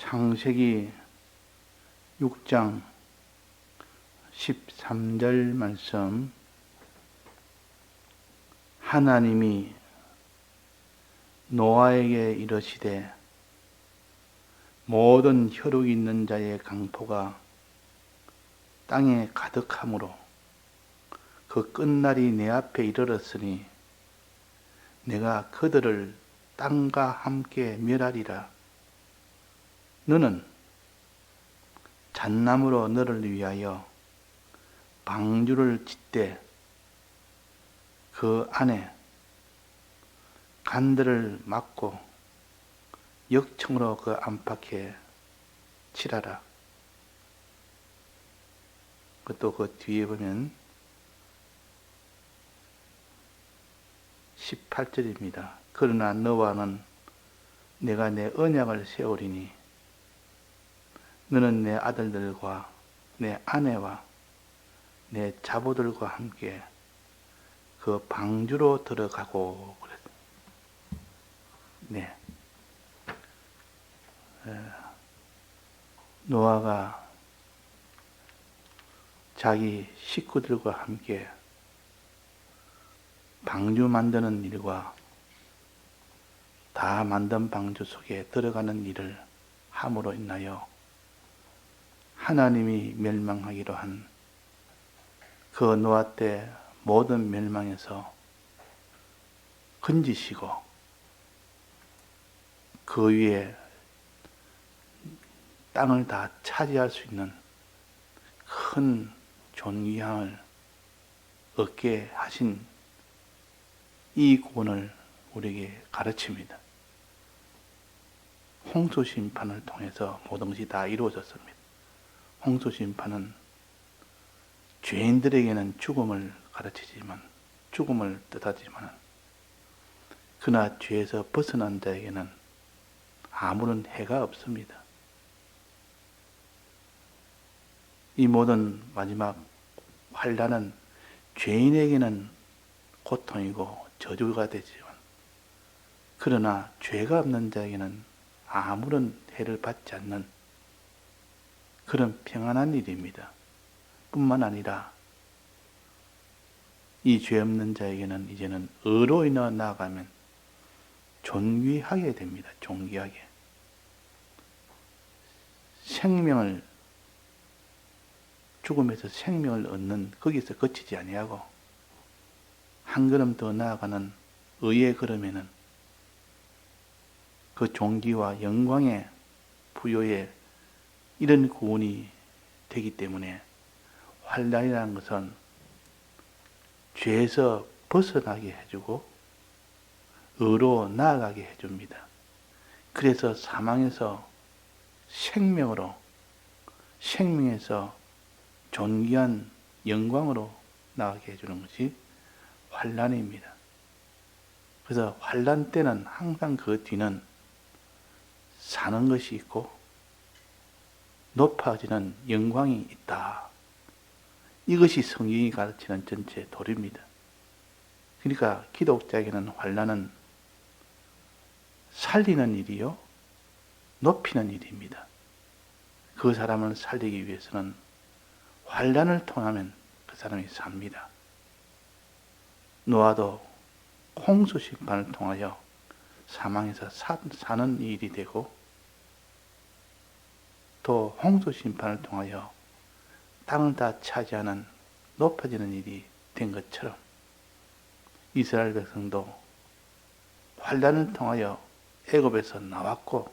창세기 6장 13절 말씀. 하나님이 노아에게 이르시되 모든 혈육이 있는 자의 강포가 땅에 가득하므로 그 끝날이 내 앞에 이르렀으니 내가 그들을 땅과 함께 멸하리라. 너는 잣나무로 너를 위하여 방주를 짓되 그 안에 간들을 막고 역청으로 그 안팎에 칠하라. 또 그 뒤에 보면 18절입니다. 그러나 너와는 내가 내 언약을 세우리니 너는 내 아들들과 내 아내와 내 자보들과 함께 그 방주로 들어가고 그랬습니다. 네. 노아가 자기 식구들과 함께 방주 만드는 일과 다 만든 방주 속에 들어가는 일을 함으로 인하여 하나님이 멸망하기로 한 그 노아 때 모든 멸망에서 건지시고 그 위에 땅을 다 차지할 수 있는 큰 존귀함을 얻게 하신 이 구원을 우리에게 가르칩니다. 홍수 심판을 통해서 모든 것이 다 이루어졌습니다. 홍수 심판은 죄인들에게는 죽음을 가르치지만, 죽음을 뜻하지만, 그러나 죄에서 벗어난 자에게는 아무런 해가 없습니다. 이 모든 마지막 환난은 죄인에게는 고통이고 저주가 되지만, 그러나 죄가 없는 자에게는 아무런 해를 받지 않는 그런 평안한 일입니다. 뿐만 아니라 이 죄 없는 자에게는 이제는 의로 인하여 나아가면 존귀하게 됩니다. 존귀하게. 생명을, 죽음에서 생명을 얻는, 거기서 그치지 아니하고 한 걸음 더 나아가는 의의 걸음에는 그 존귀와 영광의 부요에 이런 구원이 되기 때문에 환난이라는 것은 죄에서 벗어나게 해주고 의로 나아가게 해줍니다. 그래서 사망에서 생명으로, 생명에서 존귀한 영광으로 나아가게 해주는 것이 환난입니다. 그래서 환난 때는 항상 그 뒤는 사는 것이 있고 높아지는 영광이 있다. 이것이 성경이 가르치는 전체 도리입니다. 그러니까 기독자에게는 환난은 살리는 일이요, 높이는 일입니다. 그 사람을 살리기 위해서는 환난을 통하면 그 사람이 삽니다. 노아도 홍수 심판을 통하여 사망에서 사는 일이 되고, 또 홍수 심판을 통하여 땅을 다 차지하는 높아지는 일이 된 것처럼 이스라엘 백성도 환난을 통하여 애굽에서 나왔고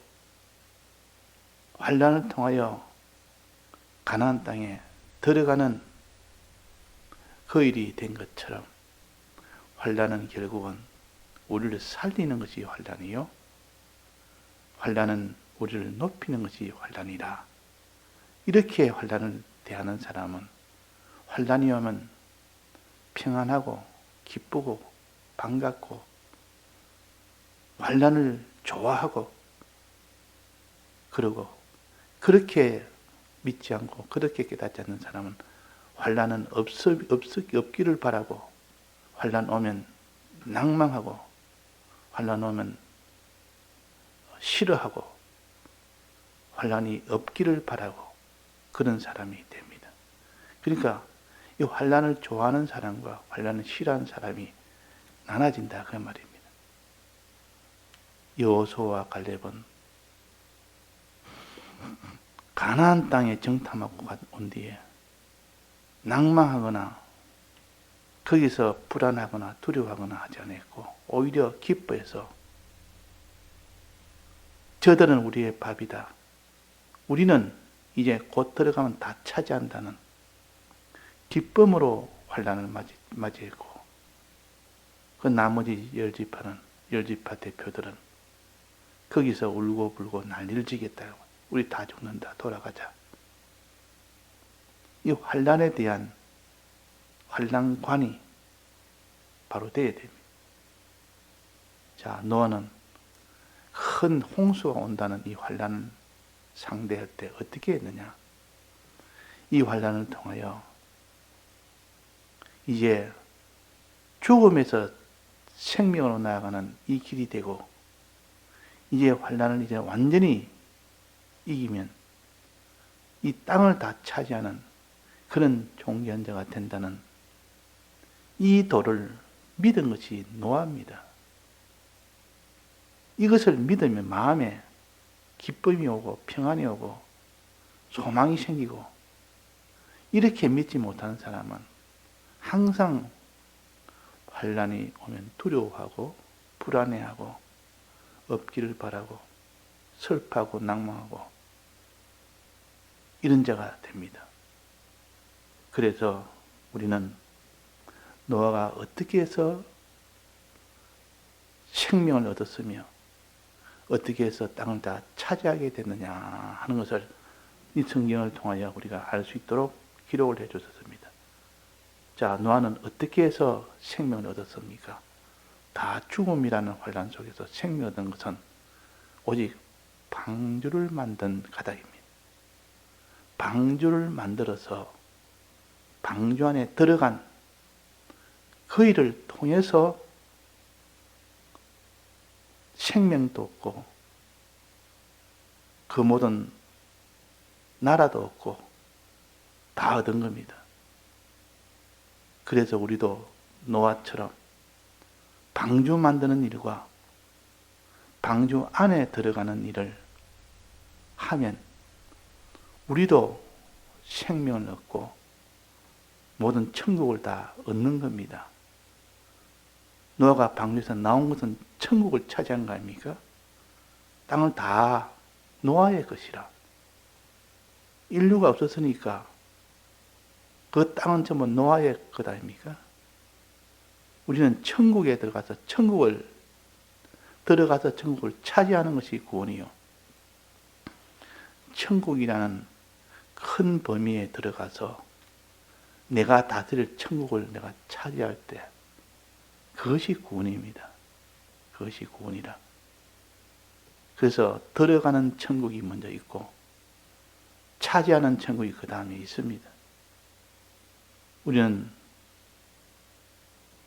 환난을 통하여 가나안 땅에 들어가는 그 일이 된 것처럼 환난은 결국은 우리를 살리는 것이 환난이요, 환난은 우리를 높이는 것이 환난이라. 이렇게 환난을 대하는 사람은 환난이 오면 평안하고 기쁘고 반갑고 환난을 좋아하고, 그러고 그렇게 믿지 않고 그렇게 깨닫지 않는 사람은 환난은 없기를 바라고, 환난 오면 낭망하고, 환난 오면 싫어하고, 환란이 없기를 바라고 그런 사람이 됩니다. 그러니까 이 환란을 좋아하는 사람과 환란을 싫어하는 사람이 나눠진다 그 말입니다. 여호수아와 갈렙은 가나안 땅에 정탐하고 온 뒤에 낭망하거나 거기서 불안하거나 두려워하거나 하지 않았고 오히려 기뻐해서 저들은 우리의 밥이다. 우리는 이제 곧 들어가면 다 차지한다는 기쁨으로 환란을 맞이했고 그 나머지 10지파 대표들은 거기서 울고불고 난리를 지겠다. 우리 다 죽는다. 돌아가자. 이 환란에 대한 환란관이 바로 되어야 됩니다. 자, 노아는 큰 홍수가 온다는 이 환란을 상대할 때 어떻게 했느냐? 이 환란을 통하여 이제 죽음에서 생명으로 나아가는 이 길이 되고 이제 환란을 이제 완전히 이기면 이 땅을 다 차지하는 그런 종견자가 된다는 이 도를 믿은 것이 노아입니다. 이것을 믿으면 마음에 기쁨이 오고 평안이 오고 소망이 생기고 이렇게 믿지 못하는 사람은 항상 환란이 오면 두려워하고 불안해하고 없기를 바라고 슬퍼하고 낭망하고 이런 자가 됩니다. 그래서 우리는 노아가 어떻게 해서 생명을 얻었으며 어떻게 해서 땅을 다 차지하게 됐느냐 하는 것을 이 성경을 통하여 우리가 알 수 있도록 기록을 해주셨습니다. 자, 노아는 어떻게 해서 생명을 얻었습니까? 다 죽음이라는 환란 속에서 생명을 얻은 것은 오직 방주를 만든 가닥입니다. 방주를 만들어서 방주 안에 들어간 그 일을 통해서 생명도 없고 그 모든 나라도 없고 다 얻은 겁니다. 그래서 우리도 노아처럼 방주 만드는 일과 방주 안에 들어가는 일을 하면 우리도 생명을 얻고 모든 천국을 다 얻는 겁니다. 노아가 방주에서 나온 것은 천국을 차지한 거 아닙니까? 땅을 다 노아의 것이라. 인류가 없었으니까 그 땅은 전부 노아의 것 아닙니까? 우리는 천국에 들어가서 천국을 차지하는 것이 구원이요. 천국이라는 큰 범위에 들어가서 내가 다스릴 천국을 내가 차지할 때 그것이 구원입니다. 그것이 구원이라. 그래서 들어가는 천국이 먼저 있고 차지하는 천국이 그 다음에 있습니다. 우리는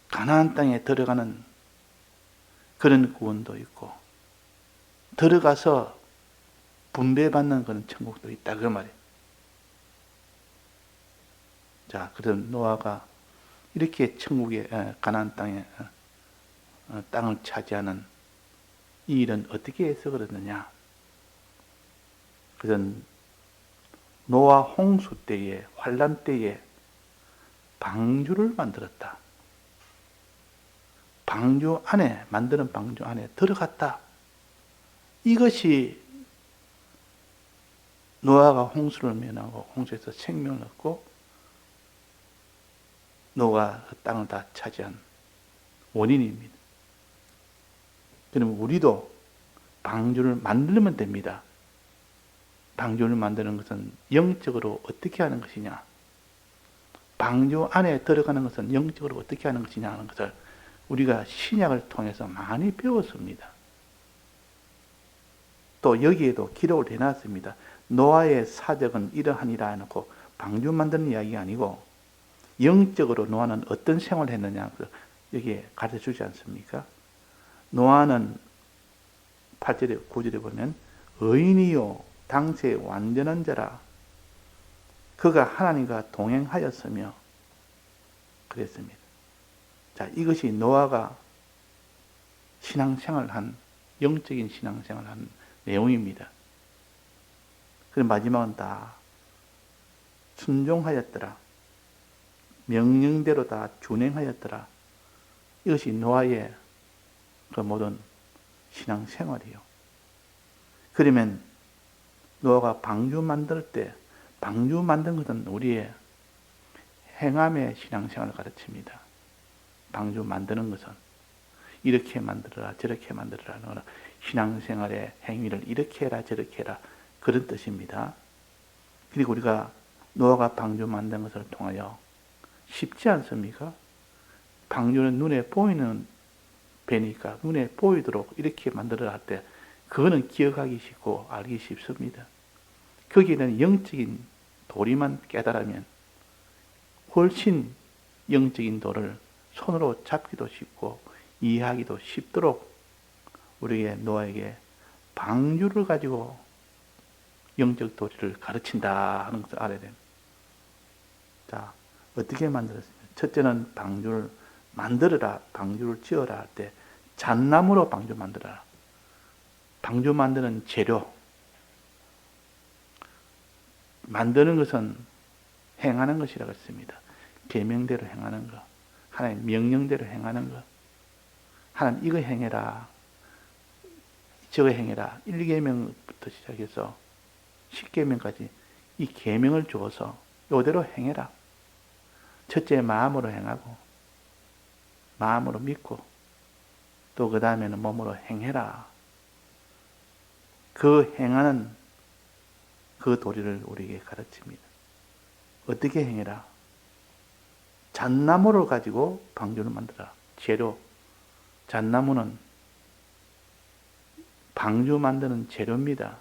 가나안 땅에 들어가는 그런 구원도 있고 들어가서 분배받는 그런 천국도 있다 그 말이에요. 자, 그런 노아가 이렇게 천국의 가나안 땅에 땅을 차지하는 이 일은 어떻게 해서 그러느냐? 그런 노아 홍수 때에 환란 때에 방주를 만들었다. 방주 안에 만드는 방주 안에 들어갔다. 이것이 노아가 홍수를 면하고 홍수에서 생명을 얻고 노아가 그 땅을 다 차지한 원인입니다. 그러면 우리도 방주를 만들면 됩니다. 방주를 만드는 것은 영적으로 어떻게 하는 것이냐? 방주 안에 들어가는 것은 영적으로 어떻게 하는 것이냐 하는 것을 우리가 신약을 통해서 많이 배웠습니다. 또 여기에도 기록을 해놨습니다. 노아의 사적은 이러하니라 해놓고 방주 만드는 이야기가 아니고 영적으로 노아는 어떤 생활을 했느냐 여기에 가르쳐 주지 않습니까? 노아는 8절에 9절에 보면 의인이요 당시의 완전한 자라. 그가 하나님과 동행하였으며 그랬습니다. 자, 이것이 노아가 신앙생활한, 영적인 신앙생활한 내용입니다. 그리고 마지막은 다 순종하였더라. 명령대로 다 준행하였더라. 이것이 노아의 그 모든 신앙생활이요. 그러면 노아가 방주 만들 때, 방주 만든 것은 우리의 행함의 신앙생활을 가르칩니다. 방주 만드는 것은 이렇게 만들어라, 저렇게 만들어라, 신앙생활의 행위를 이렇게 해라, 저렇게 해라, 그런 뜻입니다. 그리고 우리가 노아가 방주 만든 것을 통하여 쉽지 않습니까? 방주는 눈에 보이는 배니까 눈에 보이도록 이렇게 만들어라 할 때 그거는 기억하기 쉽고 알기 쉽습니다. 거기에는 영적인 도리만 깨달으면 훨씬 영적인 도를 손으로 잡기도 쉽고 이해하기도 쉽도록 우리에게 노아에게 방주를 가지고 영적 도리를 가르친다 하는 것을 알아야 됩니다. 자, 어떻게 만들었습니까? 첫째는 방주를 만들어라, 방주를 지어라 할 때 잣나무로 방주 만들어라. 방주 만드는 재료, 만드는 것은 행하는 것이라고 했습니다. 계명대로 행하는 것, 하나님 명령대로 행하는 것. 하나님 이거 행해라, 저거 행해라. 1계명부터 시작해서 10계명까지 이 계명을 주어서 이대로 행해라. 첫째 마음으로 행하고 마음으로 믿고 또 그 다음에는 몸으로 행해라. 그 행하는 그 도리를 우리에게 가르칩니다. 어떻게 행해라? 잣나무를 가지고 방주를 만들어라. 재료. 잣나무는 방주 만드는 재료입니다.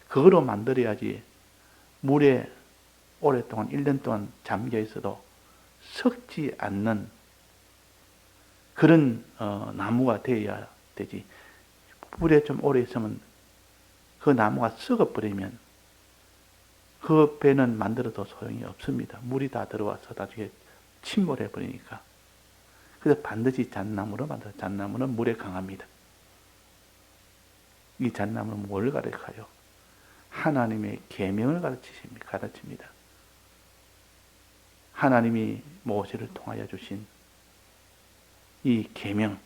그거로 만들어야지 물에 오랫동안 1년 동안 잠겨 있어도 썩지 않는 그런 나무가 되어야 되지. 물에 좀 오래 있으면 그 나무가 썩어버리면 그 배는 만들어도 소용이 없습니다. 물이 다 들어와서 나중에 침몰해 버리니까. 그래서 반드시 잣나무로 만들어요. 잣나무는 물에 강합니다. 이 잣나무는 뭘 가르쳐요? 하나님의 계명을 가르칩니다. 하나님이 모세를 통하여 주신 이 계명,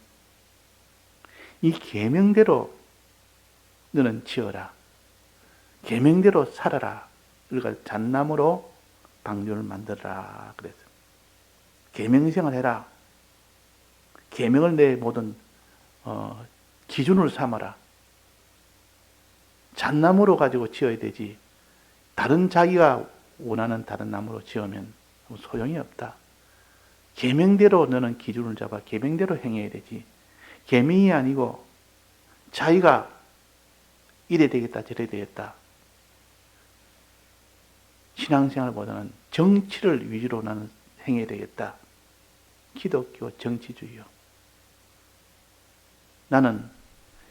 이 계명대로 너는 지어라. 계명대로 살아라. 그러니까 잣나무로 방주를 만들어라. 그랬어요. 계명생활 해라. 계명을 내 모든 기준으로 삼아라. 잣나무로 가지고 지어야 되지. 다른 자기가 원하는 다른 나무로 지으면 소용이 없다. 계명대로 너는 기준을 잡아 계명대로 행해야 되지. 계명이 아니고 자기가 이래 되겠다 저래 되겠다. 신앙생활보다는 정치를 위주로 나는 행해야 되겠다. 기독교 정치주의요. 나는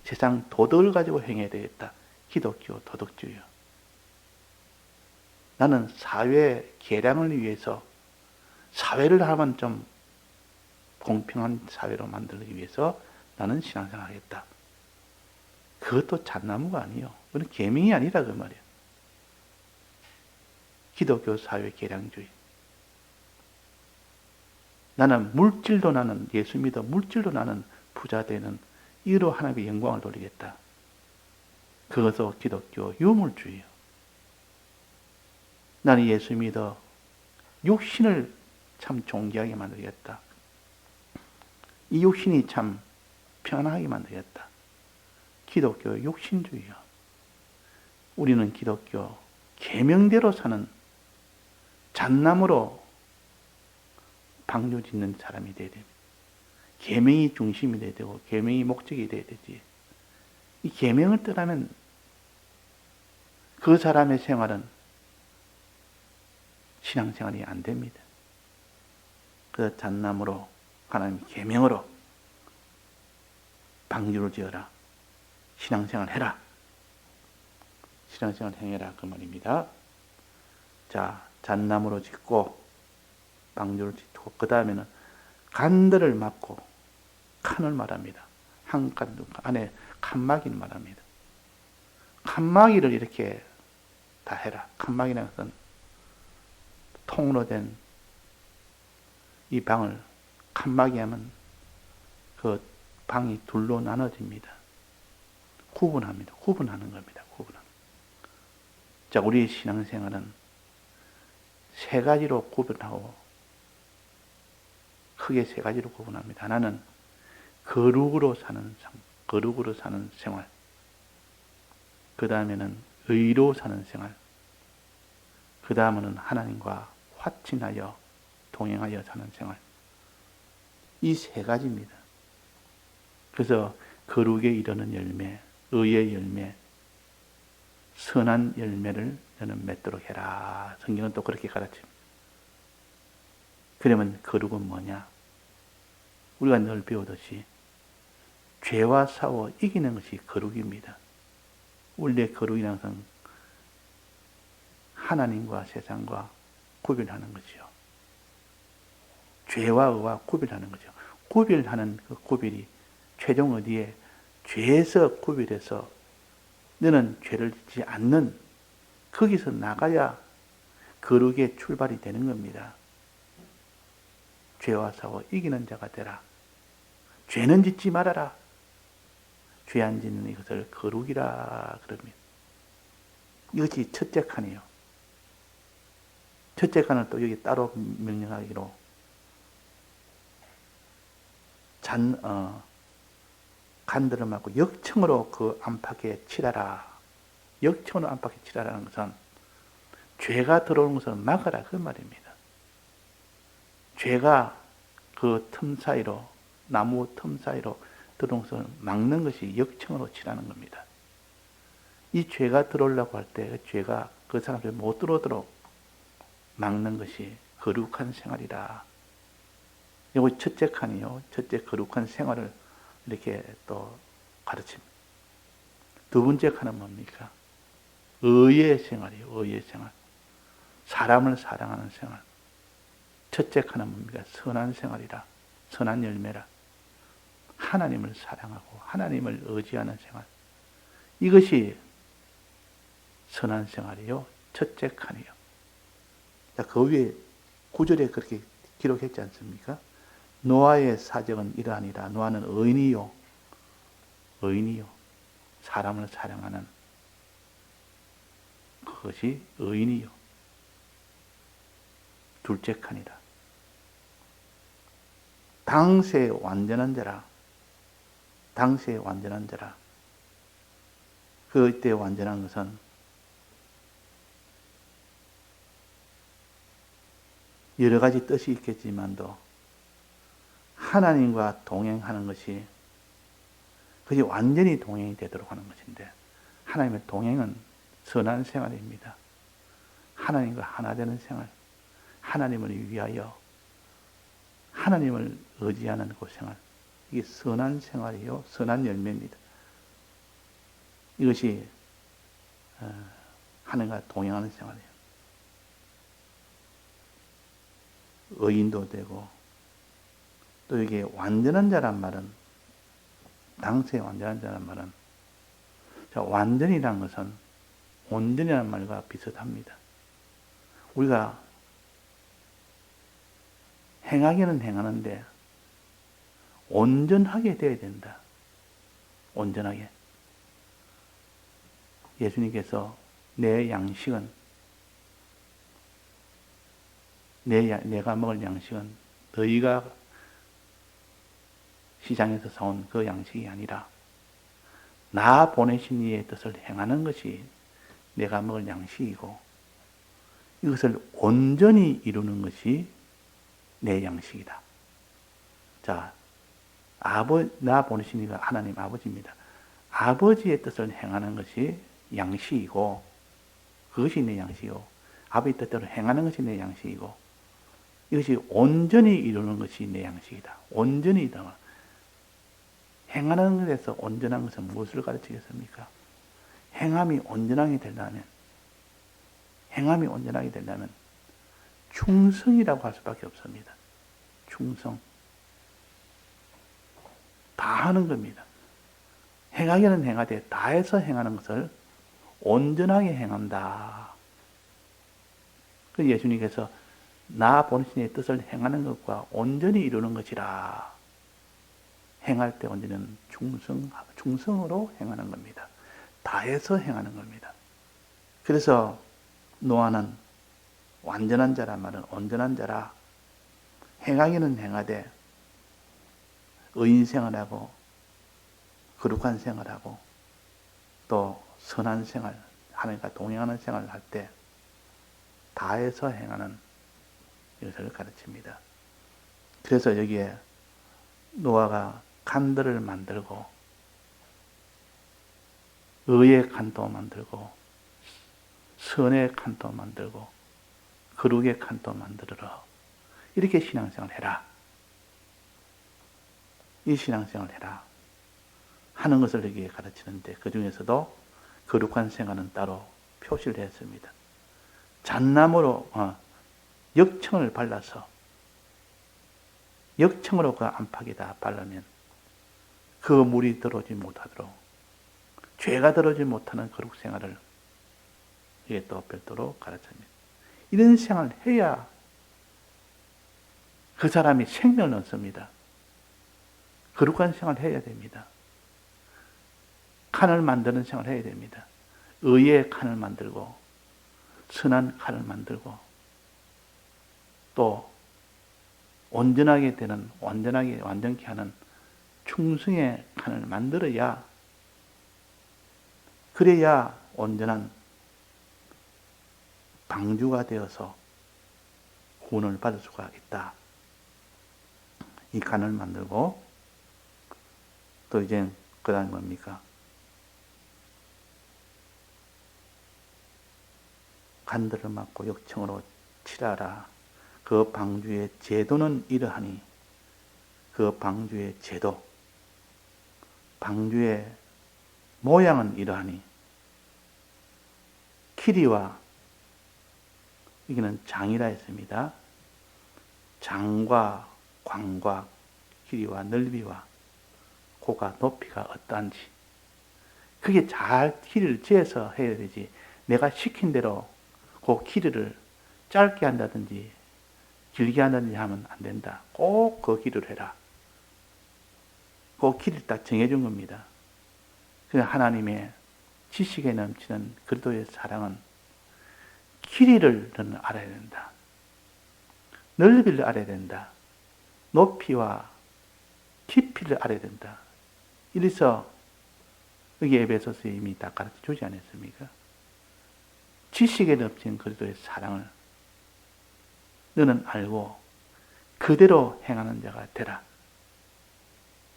세상 도덕을 가지고 행해야 되겠다. 기독교 도덕주의요. 나는 사회 개량을 위해서 사회를 하면 좀 공평한 사회로 만들기 위해서 나는 신앙생활 하겠다. 그것도 잣나무가 아니요. 그건 계명이 아니라 그 말이야. 기독교 사회 개량주의. 나는 물질도 나는 예수 믿어 물질도 나는 부자 되는 이로 하나님의 영광을 돌리겠다. 그것도 기독교 유물주의요. 나는 예수 믿어 육신을 참 존귀하게 만들겠다. 이 육신이 참 편하게 만들겠다. 기독교 육신주의요. 우리는 기독교 계명대로 사는 잣나무로 방주 짓는 사람이 돼야 됩니다. 계명이 중심이 돼야 되고 계명이 목적이 돼야 되지. 이 계명을 떠나면 그 사람의 생활은 신앙생활이 안 됩니다. 그 잣나무로 하나님의 계명으로 방주를 지어라. 신앙생활 해라. 신앙생활 행해라 그 말입니다. 자, 잣나무로 짓고 방주를 짓고 그 다음에는 간들을 막고 칸을 말합니다. 한 칸, 두 칸, 안에 칸막이를 말합니다. 칸막이를 이렇게 다 해라. 칸막이라는 것은 통으로 된 이 방을 칸막이 하면 그 방이 둘로 나눠집니다. 구분합니다. 구분하는 겁니다. 구분합니다. 자, 우리 신앙생활은 세 가지로 구분하고 크게 세 가지로 구분합니다. 하나는 거룩으로 사는 생활. 그 다음에는 의로 사는 생활. 그 다음은 하나님과 화친하여 동행하여 사는 생활. 이 세 가지입니다. 그래서 거룩에 이르는 열매, 의의 열매, 선한 열매를 너는 맺도록 해라. 성경은 또 그렇게 가르칩니다. 그러면 거룩은 뭐냐? 우리가 늘 배우듯이 죄와 싸워 이기는 것이 거룩입니다. 원래 거룩이라는 것은 하나님과 세상과 구별하는 것이요. 죄와 의와 구별하는 거죠. 구별하는 그 구별이 최종 어디에 죄에서 구별해서 너는 죄를 짓지 않는 거기서 나가야 거룩의 출발이 되는 겁니다. 죄와 싸워 이기는 자가 되라. 죄는 짓지 말아라. 죄 안 짓는 이것을 거룩이라 그럽니다. 이것이 첫째 칸이에요. 첫째 칸을 또 여기 따로 명령하기로 간들을 막고 역청으로 그 안팎에 칠하라. 역청으로 안팎에 칠하라는 것은 죄가 들어오는 것을 막아라 그 말입니다. 죄가 그 틈 사이로 나무 틈 사이로 들어오는 것을 막는 것이 역청으로 칠하는 겁니다. 이 죄가 들어오려고 할 때 그 죄가 그 사람들 못 들어오도록 막는 것이 거룩한 생활이라. 이거 첫째 칸이요. 첫째 거룩한 생활을 이렇게 또 가르칩니다. 두 번째 칸은 뭡니까? 의의 생활이에요. 의의 생활. 사람을 사랑하는 생활. 첫째 칸은 뭡니까? 선한 생활이라. 선한 열매라. 하나님을 사랑하고 하나님을 의지하는 생활. 이것이 선한 생활이요. 첫째 칸이요. 자, 그 위에 구절에 그렇게 기록했지 않습니까? 노아의 사적은 이러하니라. 노아는 의인이요. 의인이요. 사람을 사랑하는 그것이 의인이요. 둘째 칸이다. 당세의 완전한 자라. 당세의 완전한 자라. 그때 완전한 것은 여러 가지 뜻이 있겠지만도 하나님과 동행하는 것이 그것이 완전히 동행이 되도록 하는 것인데 하나님의 동행은 선한 생활입니다. 하나님과 하나 되는 생활, 하나님을 위하여 하나님을 의지하는 그 생활, 이게 선한 생활이요, 선한 열매입니다. 이것이 하나님과 동행하는 생활이에요. 의인도 되고 또 이게 완전한 자란 말은 당시에 완전한 자란 말은 완전이란 것은 온전이라는 말과 비슷합니다. 우리가 행하기는 행하는데 온전하게 되어야 된다. 온전하게. 예수님께서 내 양식은 내가 먹을 양식은 너희가 시장에서 사온 그 양식이 아니라 나 보내신 이의 뜻을 행하는 것이 내가 먹을 양식이고 이것을 온전히 이루는 것이 내 양식이다. 자, 나 보내신 이가 하나님 아버지입니다. 아버지의 뜻을 행하는 것이 양식이고 그것이 내 양식이고 아버지 뜻대로 행하는 것이 내 양식이고 이것이 온전히 이루는 것이 내 양식이다. 온전히다. 행하는 것에서 온전한 것은 무엇을 가르치겠습니까? 행함이 온전하게 되려면 충성이라고 할 수밖에 없습니다. 충성. 다 하는 겁니다. 행하기는 행하되 다해서 행하는 것을 온전하게 행한다. 그 예수님께서 나 본신의 뜻을 행하는 것과 온전히 이루는 것이라. 행할 때 온전히는 충성으로 행하는 겁니다. 다해서 행하는 겁니다. 그래서 노아는 완전한 자라 말은 온전한 자라. 행하기는 행하되 의인 생활하고 거룩한 생활하고 또 선한 생활, 하나님과 동행하는 생활을 할 때 다해서 행하는 것을 가르칩니다. 그래서 여기에 노아가 칸들을 만들고 의의 칸도 만들고 선의 칸도 만들고 거룩의 칸도 만들어라. 이렇게 신앙생활을 해라. 이 신앙생활을 해라. 하는 것을 여기에 가르치는데 그 중에서도 거룩한 생활은 따로 표시를 했습니다. 잣나무로 역청을 발라서 역청으로 그 안팎에다 바르면 그 물이 들어오지 못하도록 죄가 들어오지 못하는 거룩 생활을 이게 또 별도로 가르칩니다. 이런 생활을 해야 그 사람이 생명을 얻습니다. 거룩한 생활을 해야 됩니다. 칸을 만드는 생활을 해야 됩니다. 의의 칸을 만들고 선한 칸을 만들고 또 온전하게 되는 완전케 하는 충성의 칸을 만들어야 그래야 온전한 방주가 되어서 구원을 받을 수가 있다. 이 칸을 만들고 또 이제 그 다음에 뭡니까? 간들을 막고 역청으로 칠하라. 그 방주의 제도는 이러하니 그 방주의 제도 방주의 모양은 이러하니 길이와 여기는 장이라 했습니다. 장과 광과 길이와 넓이와 고가 높이가 어떠한지 그게 잘 길이를 재서 해야 되지 내가 시킨 대로 그 길이를 짧게 한다든지 길게 한다든지 하면 안 된다. 꼭 그 길이를 해라. 그 길이를 딱 정해준 겁니다. 그래서 하나님의 지식에 넘치는 그리스도의 사랑은 길이를 너는 알아야 된다. 넓이를 알아야 된다. 높이와 깊이를 알아야 된다. 이래서 여기 에베소서에 이미 다 가르쳐 주지 않았습니까? 지식에 넘친 그리스도의 사랑을 너는 알고 그대로 행하는 자가 되라.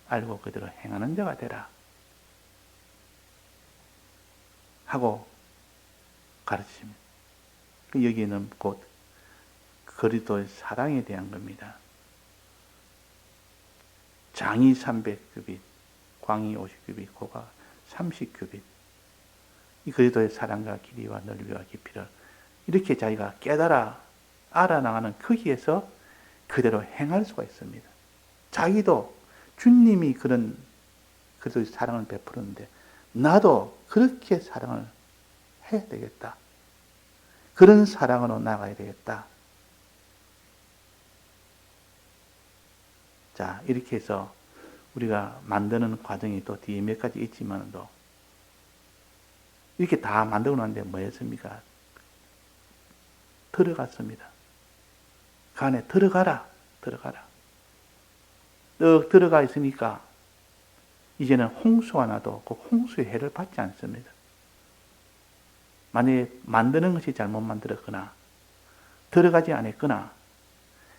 알고 그대로 행하는 자가 되라. 하고 가르치십니다. 여기는 곧 그리스도의 사랑에 대한 겁니다. 장이 300규빗, 광이 50규빗, 고가 30규빗. 이 그리스도의 사랑과 길이와 넓이와 깊이를 이렇게 자기가 깨달아 알아나가는 거기에서 그대로 행할 수가 있습니다. 자기도 주님이 그런 그리스도의 사랑을 베푸는데 나도 그렇게 사랑을 해야 되겠다. 그런 사랑으로 나가야 되겠다. 자, 이렇게 해서 우리가 만드는 과정이 또 뒤에 몇 가지 있지만도 이렇게 다 만들고 났는데 뭐였습니까? 들어갔습니다. 그 안에 들어가라. 떡 들어가 있으니까 이제는 홍수가 나도 그 홍수의 해를 받지 않습니다. 만약에 만드는 것이 잘못 만들었거나 들어가지 않았거나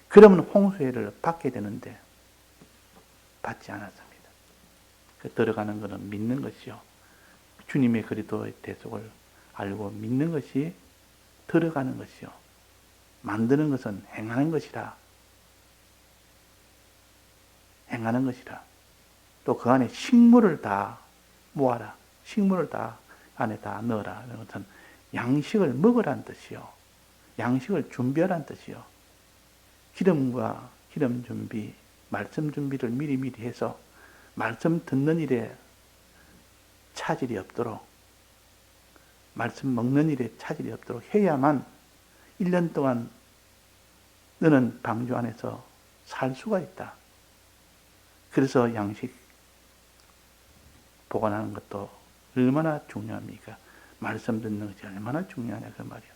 그러면 홍수의 해를 받게 되는데 받지 않았습니다. 그 들어가는 것은 믿는 것이요. 주님의 그리스도의 대속을 알고 믿는 것이 들어가는 것이요. 만드는 것은 행하는 것이라. 행하는 것이라. 또 그 안에 식물을 다 모아라. 식물을 다 안에 다 넣어라. 이런 것은 양식을 먹으란 뜻이요. 양식을 준비하란 뜻이요. 기름과 기름 준비, 말씀 준비를 미리미리 해서 말씀 듣는 일에 차질이 없도록, 말씀 먹는 일에 차질이 없도록 해야만 1년 동안 너는 방주 안에서 살 수가 있다. 그래서 양식 보관하는 것도 얼마나 중요합니까? 말씀 듣는 것이 얼마나 중요하냐 그 말이요.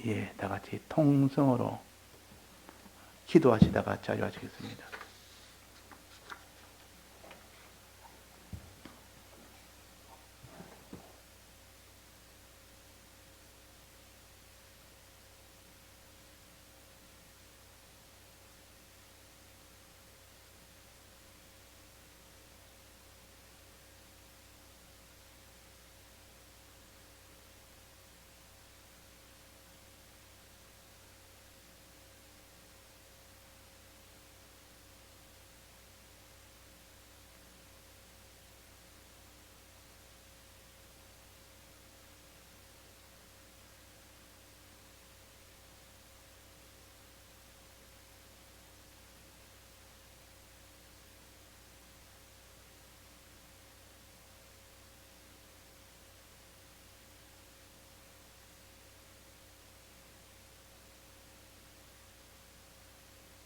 예, 다 같이 통성으로 기도하시다가 자유하시겠습니다.